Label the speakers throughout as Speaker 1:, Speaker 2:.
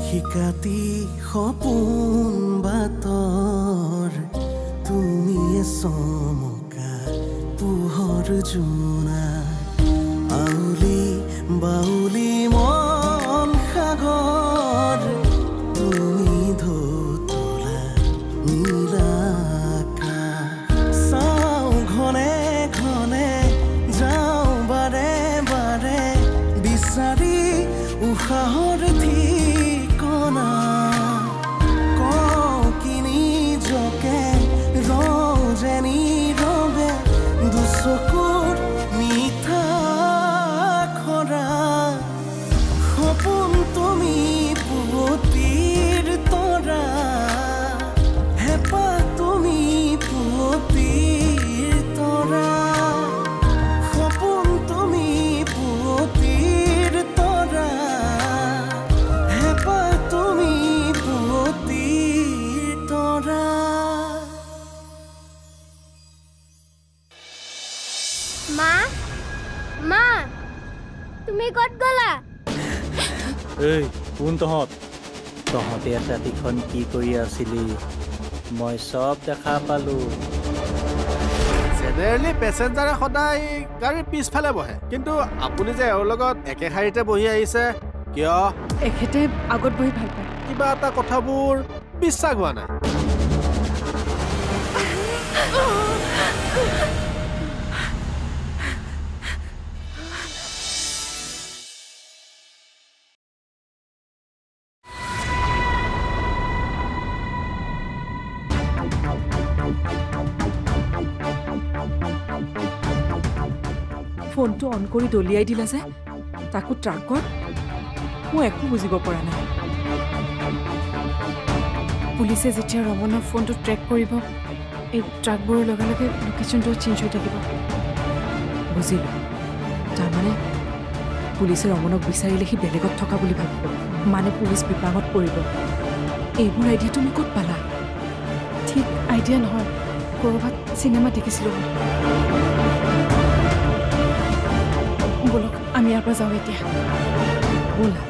Speaker 1: শিকাতি সপোন বাতৰ তুমি চমকা পোহৰ জোনা আউলি বাউলি মন সাগৰ তুমি ধুতলা নীলা চাওঁ ঘনে ঘনে যাওঁ বাৰে বাৰে বিচাৰি উশাহৰ ঠিকনা কওঁ কিনি জকে ৰজেনি ৰবে দুচকুৰ মিঠা খৰা সপোন তুমি পুৱতিৰ তৰা হেঁপাহ তুমি পুৱতিৰ তৰা সপোন তুমি পুৱতিৰ তৰা হেঁপাহ তুমি পুৱতিৰ তৰা
Speaker 2: মা মা তুমি ক'ত গ'লা
Speaker 3: এই কোন তহঁতে ৰাতিখন কি কৰি আছিলি মই চব দেখা পালো
Speaker 4: জেনেৰেলি পেচেঞ্জাৰে সদায় গাড়ীৰ পিছফালে বহে কিন্তু আপুনি যে এওঁৰ লগত একে শাৰীতে বহি আহিছে কিয়
Speaker 5: এখেতে আগত বহি ভাল পায়
Speaker 4: কিবা এটা কথাবোৰ বিশ্বাস হোৱা নাই
Speaker 5: ফোনটো অন কৰি দলিয়াই দিলা যে তাকো ট্ৰাকত মই একো বুজিব পৰা নাই পুলিচে যেতিয়া ৰমনৰ ফোনটো ট্ৰেক কৰিব এই ট্ৰাকবোৰৰ লগে লগে লোকেশ্যনটো চেঞ্জ হৈ থাকিব বুজিলোঁ তাৰমানে পুলিচে ৰমনক বিচাৰিলে সি বেলেগত থকা বুলি ভাবিব মানে পুলিচ বিপাঙত পৰিব এইবোৰ আইডিয়া তুমি ক'ত পালা ঠিক আইডিয়া নহয় ক'ৰবাত চিনেমা দেখিছিলোঁ বলক আমি ইয়াৰ পৰা যাওঁ এতিয়া ব'লা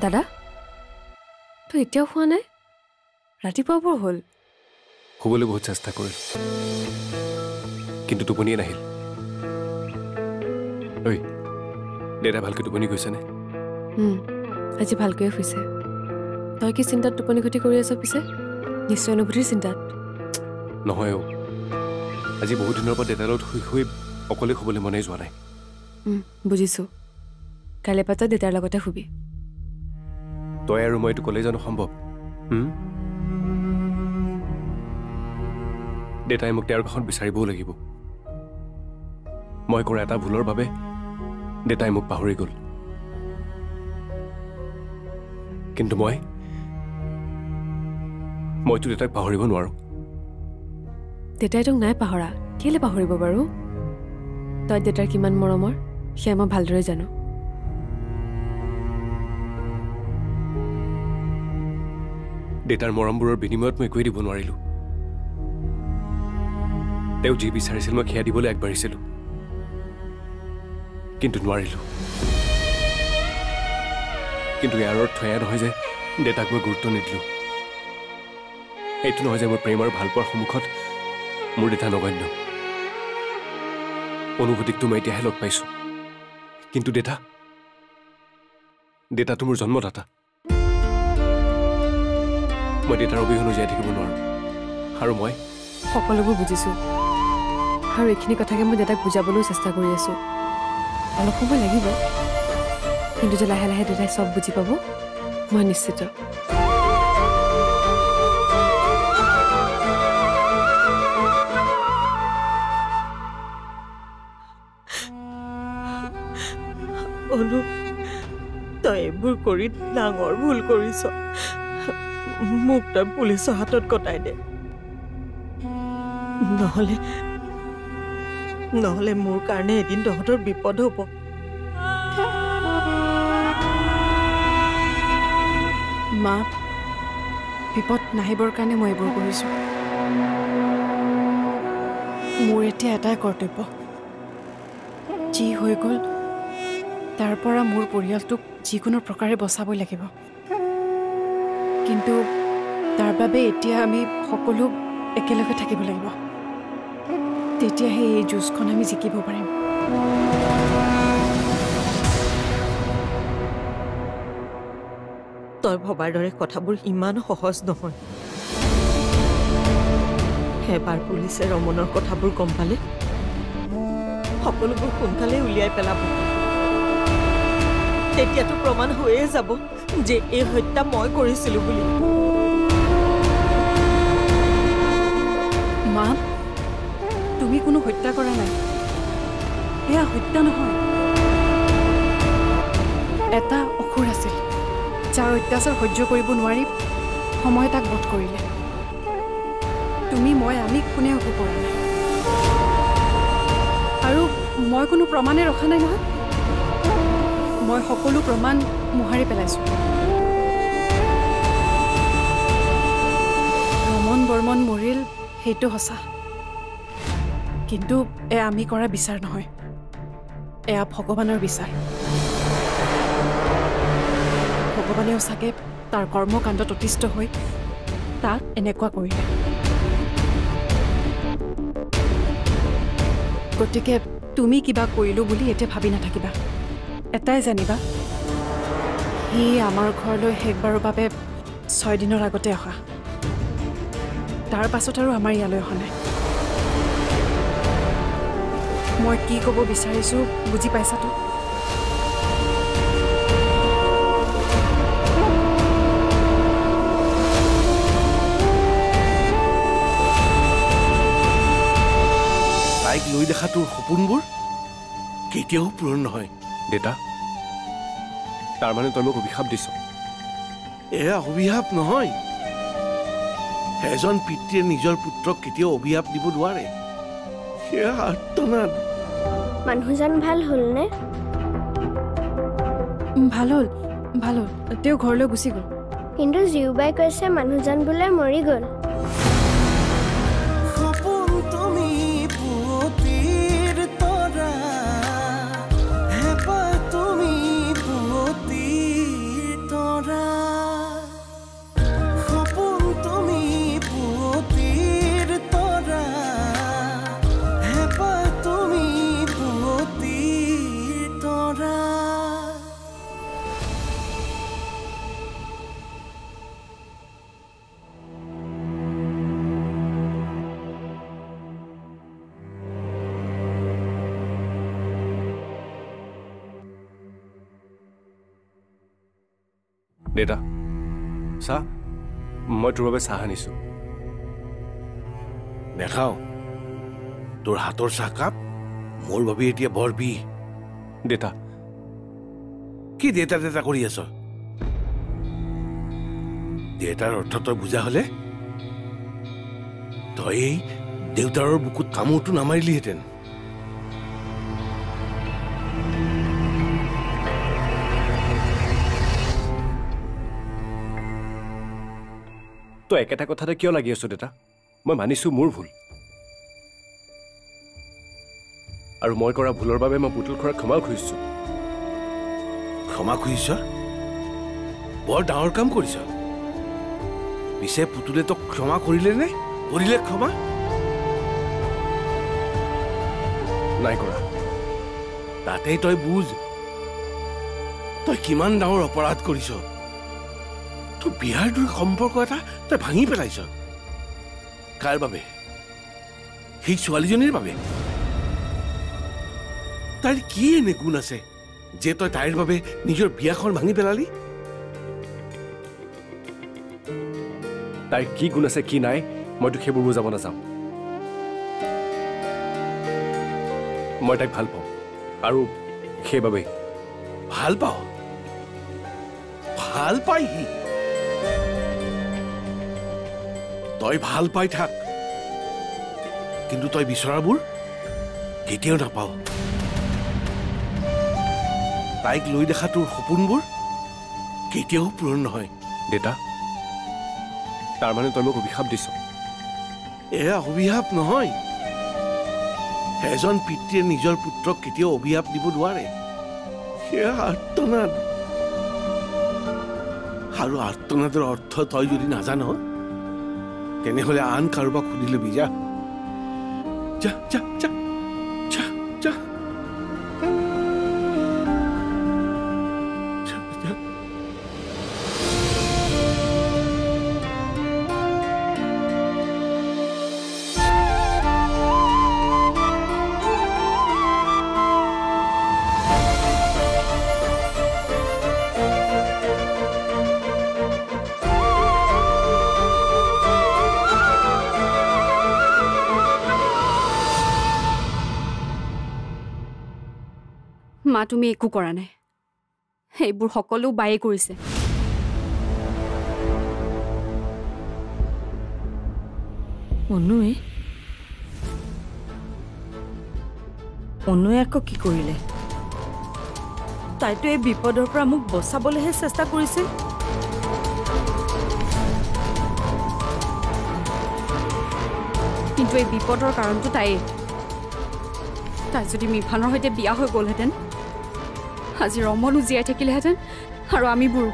Speaker 5: দাদা তই এতিয়াও খোৱা নাই ৰাতিপুৱা বৰ হ'ল
Speaker 6: শুবলৈ বহুত চেষ্টা কৰিলোঁ কিন্তু টোপনিয়ে নাহিল ঐ দেউতা ভালকৈ টোপনি গৈছেনে
Speaker 5: আজি ভালকৈয়ে শুইছে তই কি চিন্তাত টোপনি ক্ষতি কৰি আছ পিছে নিশ্চয় অনুভূতিৰ চিন্তাত
Speaker 6: নহয় আজি বহুত দিনৰ পৰা দেউতাৰ লগত শুই শুই অকলে শুবলৈ মনে যোৱা নাই
Speaker 5: বুজিছোঁ কাইলৈ পৰা তই দেউতাৰ লগতে শুবি
Speaker 6: তই আৰু মই এইটো ক'লে জানো সম্ভৱ দেউতাই মোক তেওঁৰ কাষত বিচাৰিবও লাগিব মই কৰা এটা ভুলৰ বাবে দেউতাই মোক পাহৰি গ'ল কিন্তু মইতো দেউতাক পাহৰিব নোৱাৰো
Speaker 5: দেউতাই তোক নাই পাহৰা কেলে পাহৰিব বাৰু তই দেউতাৰ কিমান মৰমৰ সেয়া মই ভালদৰে জানো
Speaker 6: দেউতাৰ মৰমবোৰৰ বিনিময়ত মই একোৱেই দিব নোৱাৰিলোঁ তেওঁ যি বিচাৰিছিল মই সেয়া দিবলৈ আগবাঢ়িছিলোঁ কিন্তু নোৱাৰিলোঁ কিন্তু ইয়াৰ অৰ্থ এয়া নহয় যে দেউতাক মই গুৰুত্ব নিদিলোঁ এইটো নহয় যে মোৰ প্ৰেম আৰু ভালপোৱাৰ সন্মুখত মোৰ দেউতা নগণ্য অনুভূতিকটো মই এতিয়াহে লগ পাইছোঁ কিন্তু দেউতাটো মোৰ জন্মদাতা মই দেউতাৰ অবিহনে জীয়াই থাকিব নোৱাৰো আৰু মই
Speaker 5: সকলোবোৰ বুজিছোঁ আৰু এইখিনি কথাকে মই দেউতাক বুজাবলৈও চেষ্টা কৰি আছোঁ অলপ সময় লাগিব কিন্তু যে লাহে লাহে দেউতাই চব বুজি পাব মই নিশ্চিত
Speaker 7: অনু তই এইবোৰ কৰি ডাঙৰ ভুল কৰিছ মোক তই পুলিচৰ হাতত কটাই দে নহলে মোৰ কাৰণে এদিন তহঁতৰ বিপদ হ'ব
Speaker 5: মা বিপদ নাহিবৰ কাৰণে মই এইবোৰ কৰিছোঁ মোৰ এতিয়া এটাই কৰ্তব্য যি হৈ গ'ল তাৰ পৰা মোৰ পৰিয়ালটোক যিকোনো প্ৰকাৰে বচাবই লাগিব কিন্তু তাৰ বাবে এতিয়া আমি সকলো একেলগে থাকিব লাগিব তেতিয়াহে এই যুঁজখন আমি জিকিব পাৰিম
Speaker 7: তই ভবাৰ দৰে কথাবোৰ ইমান সহজ নহয় এবাৰ পুলিচে ৰমনৰ কথাবোৰ গম পালে সকলোবোৰ সোনকালে উলিয়াই পেলাব তেতিয়াতো প্ৰমাণ হৈয়ে যাব যে এই হত্যা মই কৰিছিলো বুলি
Speaker 5: মা তুমি কোনো হত্যা কৰা নাই এয়া হত্যা নহয় এটা অসুৰ আছিল যাৰ অত্যাচাৰ সহ্য কৰিব নোৱাৰি সময় তাক বধ কৰিলে তুমি মই আমি কোনেও একো কৰা নাই আৰু মই কোনো প্ৰমাণে ৰখা নাই নহয় মই সকলো প্ৰমাণ মোহাৰি পেলাইছোঁ ৰমন বৰ্মন মৰিল সেইটো সঁচা কিন্তু এয়া আমি কৰা বিচাৰ নহয় এয়া ভগৱানৰ বিচাৰ ভগৱানেও চাগে তাৰ কৰ্মকাণ্ডত অতিষ্ঠ হৈ তাক এনেকুৱা কৰিলে গতিকে তুমি কিবা কৰিলোঁ বুলি এতিয়া ভাবি নাথাকিবা এটাই জানিবা সি আমাৰ ঘৰলৈ শেষবাৰৰ বাবে 6 দিনৰ আগতে অহা তাৰ পাছত আৰু আমাৰ ইয়ালৈ অহা নাই মই কি ক'ব বিচাৰিছোঁ বুজি পাইছাতো
Speaker 8: তাইক লৈ দেখা তোৰ সপোনবোৰ কেতিয়াও পূৰণ নহয়
Speaker 6: দেতা তাৰমানে তই মোক অভিশাপ দিছ
Speaker 8: এয়া অভিশাপ নহয় এজন পিতৃয়ে নিজৰ পুত্ৰক কেতিয়াও অভিশাপ দিব নোৱাৰে সেয়া আৰ্তনাদ
Speaker 2: মানুহজন ভাল হ'লনে
Speaker 5: ভাল হ'ল তেওঁ ঘৰলৈ গুচি গ'ল
Speaker 2: কিন্তু জিউবাই কৈছে মানুহজন বোলে মৰি গ'ল
Speaker 1: সপোন তুমি পুৱতিৰ তৰা হেঁপাহ তুমি পুৱতিৰ তৰা সপোন তুমি পুৱতিৰ তৰা হেঁপাহ তুমি পুৱতিৰ তৰা
Speaker 6: দেতা চাহ মই তোৰ বাবে চাহ আনিছোঁ
Speaker 8: নেখাওঁ তোৰ হাতৰ চাহকাপ মোৰ বাবে এতিয়া বৰ বিষ
Speaker 6: দেতা
Speaker 8: কি দেউতা দেউতা কৰি আছ দেউতাৰ অৰ্থ তই বুজা হলে তই এই দেউতাৰৰ বুকুত কামোৰটো নামাৰিলিহেঁতেন
Speaker 6: তই একেটা কথাতে কিয় লাগি আছ দেতা মই মানিছোঁ মোৰ ভুল আৰু মই কৰা ভুলৰ বাবে মই পুতুল খুৰাক ক্ষমাও খুজিছোঁ
Speaker 8: ক্ষমা খুজিছ বৰ ডাঙৰ কাম কৰিছ পিছে পুতুলে তোক ক্ষমা কৰিলে নে কৰিলে ক্ষমা
Speaker 6: নাই কৰা
Speaker 8: তাতেই তই বুজ তই কিমান ডাঙৰ অপৰাধ কৰিছ তোৰ বিয়াৰ দৰে সম্পৰ্ক এটা তই ভাঙি পেলাইছ কাৰ বাবে সেই ছোৱালীজনীৰ বাবে তাইৰ কি এনে গুণ আছে যে তই তাইৰ বাবে নিজৰ বিয়াখন ভাঙি পেলালি
Speaker 6: তাইৰ কি গুণ আছে কি নাই মইতো সেইবোৰ বুজাব নাযাওঁ মই তাইক ভাল পাওঁ আৰু সেইবাবেই
Speaker 8: ভাল পাওঁ ভাল পাই সি তই ভাল পাই থাক কিন্তু তই বিচৰাবোৰ কেতিয়াও নাপাওঁ তাইক লৈ দেখা তোৰ সপোনবোৰ কেতিয়াও পূৰণ নহয়
Speaker 6: দেতা তাৰমানে তই মোক অভিশাপ দিছ
Speaker 8: এয়া অভিশাপ নহয় এজন পিতৃয়ে নিজৰ পুত্ৰক কেতিয়াও অভিশাপ দিব নোৱাৰে সেয়া আৰ্তনাদ আৰু আৰ্তনাদৰ অৰ্থ তই যদি নাজান তেনেহ'লে আন কাৰোবাক সুধি ল'বি যা যা যা যা যা যা
Speaker 9: মা তুমি একো কৰা নাই এইবোৰ সকলো বায়ে কৰিছে
Speaker 7: অনুৱে আকৌ কি কৰিলে তাইতো এই বিপদৰ পৰা মোক বচাবলৈহে চেষ্টা কৰিছিল
Speaker 9: কিন্তু এই বিপদৰ কাৰণটো তাই যদি মিফানৰ সৈতে বিয়া হৈ গ'লহেঁতেন আজি ৰমনো জীয়াই থাকিলেহেঁতেন আৰু আমিবোৰ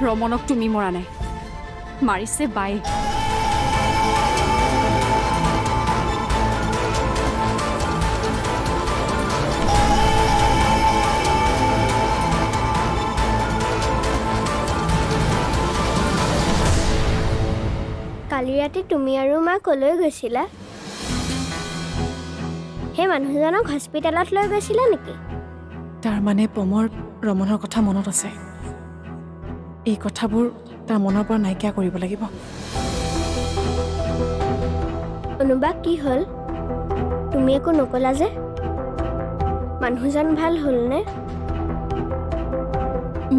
Speaker 9: ৰমনক তুমি মৰা নাই মাৰিছে বাই
Speaker 2: কালি ৰাতি তুমি আৰু মা কলৈ গৈছিলা হে মানুহজনক হস্পিটেলত লৈ গৈছিলা নেকি
Speaker 5: তাৰ মানে পমৰ ৰমনৰ কথা মনত আছে এই কথাবোৰ তাৰ মনৰ পৰা নাইকিয়া কৰিব লাগিব
Speaker 2: অনুবা কি হ'ল তুমি একো নকলা যে মানুহজন ভাল হ'লনে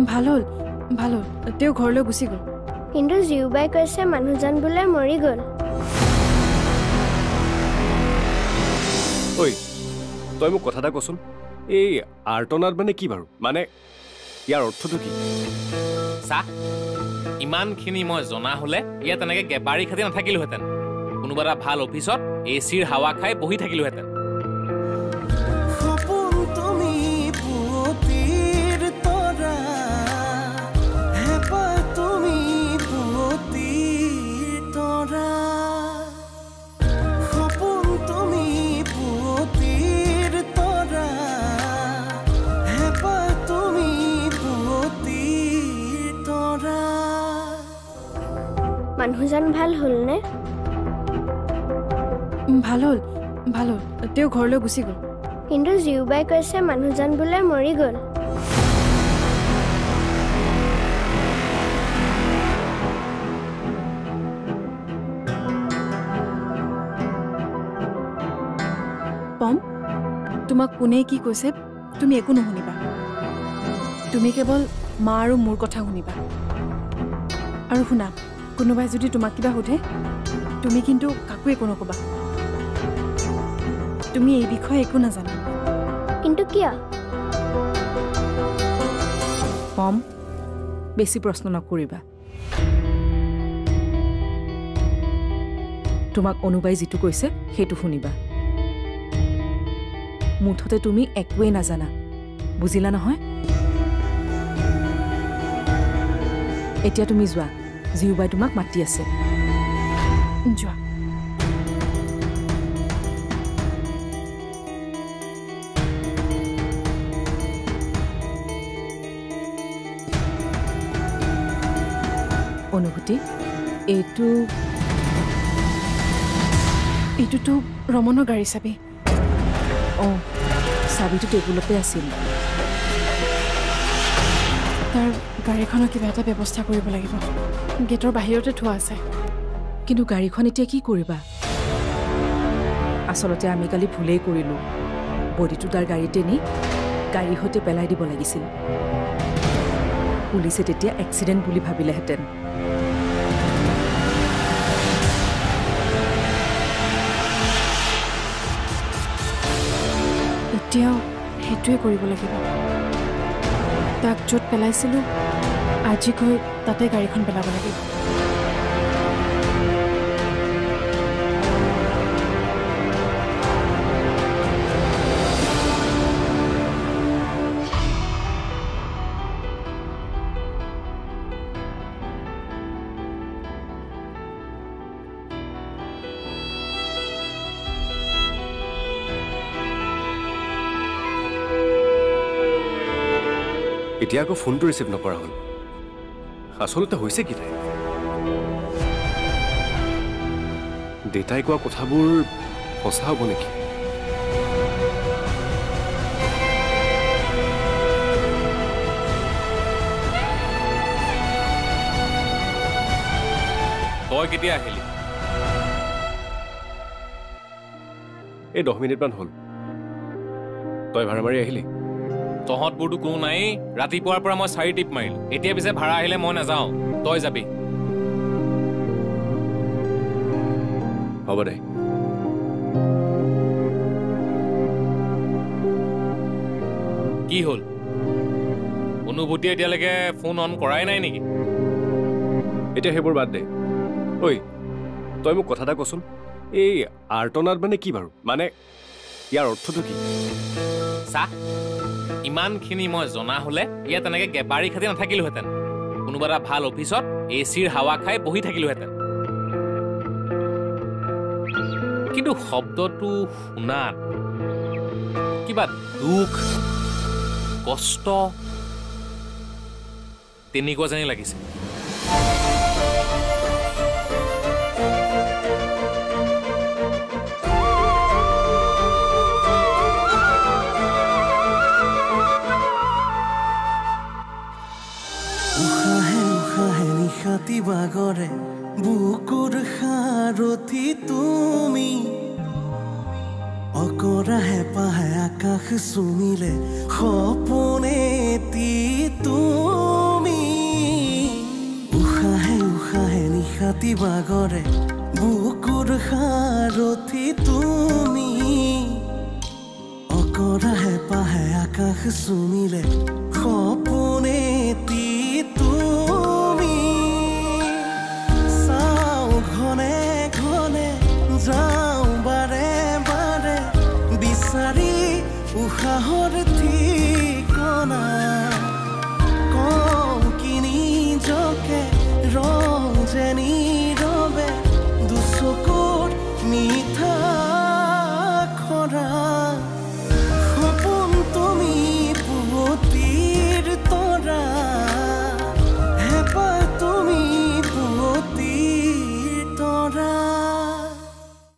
Speaker 5: ভাল হ'ল তেওঁ ঘৰলৈ গুচি গ'ল
Speaker 2: কিন্তু জিউবাই কৈছে মানুহজন বোলে মৰি গ'ল
Speaker 6: ঐ তই মোক কথা এটা কচোন এই আৰ্তনাদ মানে কি বাৰু মানে ইয়াৰ অৰ্থটো কি
Speaker 10: চা ইমানখিনি মই জনা হ'লে ইয়াত তেনেকৈ গেবাৰী খাতি নাথাকিলোহেঁতেন কোনোবা এটা ভাল অফিচত এচিৰ হাৱা খাই বহি থাকিলোহেঁতেন
Speaker 1: সপোন তুমি পুৱতিৰ তৰা হেঁপাহ তুমি পুৱতিৰ তৰা সপোন তুমি পুৱতিৰ তৰা হেঁপাহ তুমি পুৱতিৰ তৰা
Speaker 2: মানুহজন ভাল হ'লনে
Speaker 5: ভাল হ'ল তেওঁ ঘৰলৈ গুচি গ'ল
Speaker 2: কিন্তু জিউবাই কৈছে মানুহজন বোলে মৰি গ'ল
Speaker 5: পম তোমাক কোনে কি কৈছে তুমি একো নুশুনিবা তুমি কেৱল মা আৰু মোৰ কথা শুনিবা আৰু শুনা কোনোবাই যদি তোমাক কিবা সোধে তুমি কিন্তু কাকো একো নক'বা তুমি এই বিষয়ে একো নাজানা
Speaker 2: কিন্তু কিয়
Speaker 5: পম বেছি প্ৰশ্ন নকৰিবা তোমাক অনুবাই যিটো কৈছে সেইটো শুনিবা মুঠতে তুমি একোৱেই নাজানা বুজিলা নহয় এতিয়া তুমি যোৱা জিউবাই তোমাক মাতি আছে যোৱা অনুভূতি এইটোতো ৰমনৰ গাড়ী চাবি অঁ চাবিটো টেবুলতে আছিল তাৰ গাড়ীখনৰ কিবা এটা ব্যৱস্থা কৰিব লাগিব গেটৰ বাহিৰতে থোৱা আছে কিন্তু গাড়ীখন এতিয়া কি কৰিবা আচলতে আমি কালি ভুলেই কৰিলোঁ বডিটো তাৰ গাড়ীতে নি গাড়ীৰ সৈতে পেলাই দিব লাগিছিল পুলিচে তেতিয়া এক্সিডেণ্ট বুলি ভাবিলেহেঁতেন এতিয়াও সেইটোৱে কৰিব লাগিব তাক য'ত পেলাইছিলোঁ আজি গৈ তাতে গাড়ীখন পেলাব লাগিব
Speaker 6: এতিয়া আকৌ ফোনটো ৰিচিভ নকৰা হ'ল আচলতে হৈছে কি তাই দেউতাই কোৱা কথাবোৰ সঁচা হ'ব নেকি
Speaker 10: তই কেতিয়া আহিলি
Speaker 6: এই 10 মিনিটমান হ'ল তই ভাড়া মাৰি আহিলি
Speaker 10: তহঁতবোৰতো কোনো নাই ৰাতিপুৱাৰ পৰা মই 4 টিপ মাৰিলো এতিয়া পিছে ভাড়া আহিলে মই নাযাওঁ তই যাবি
Speaker 6: হ'ব দে
Speaker 10: কি হ'ল অনুভূতি এতিয়ালৈকে ফোন অন কৰাই নাই নেকি
Speaker 6: এতিয়া সেইবোৰ বাদ দে ঐ তই মোক কথা এটা কচোন এই আৰ্টনাত মানে কি বাৰু মানে ইয়াৰ অৰ্থটো কি
Speaker 10: চা ইমানখিনি মই জনা হ'লে ইয়াত তেনেকৈ গেবাৰী খাতি নাথাকিলোহেঁতেন কোনোবা এটা ভাল অফিচত এচিৰ হাৱা খাই বহি থাকিলোহেঁতেন কিন্তু শব্দটো শুনাত কিবা দুখ কষ্ট তেনেকুৱা যেনেই লাগিছে
Speaker 1: নিশাতি বাগৰে বুকুৰ সাৰথি তুমি অকৰা হেঁপাহে আকাশ চুমিলে সপোনেতি তুমি উশাহে উশাহে নিশাতি বাগৰে বুকুৰ সাৰথি তুমি অকৰা হেঁপাহে আকাশ চুমিলে সপোনেতি যাওঁ বাৰে বাৰে বিচাৰি উশাহৰ ঠিকনা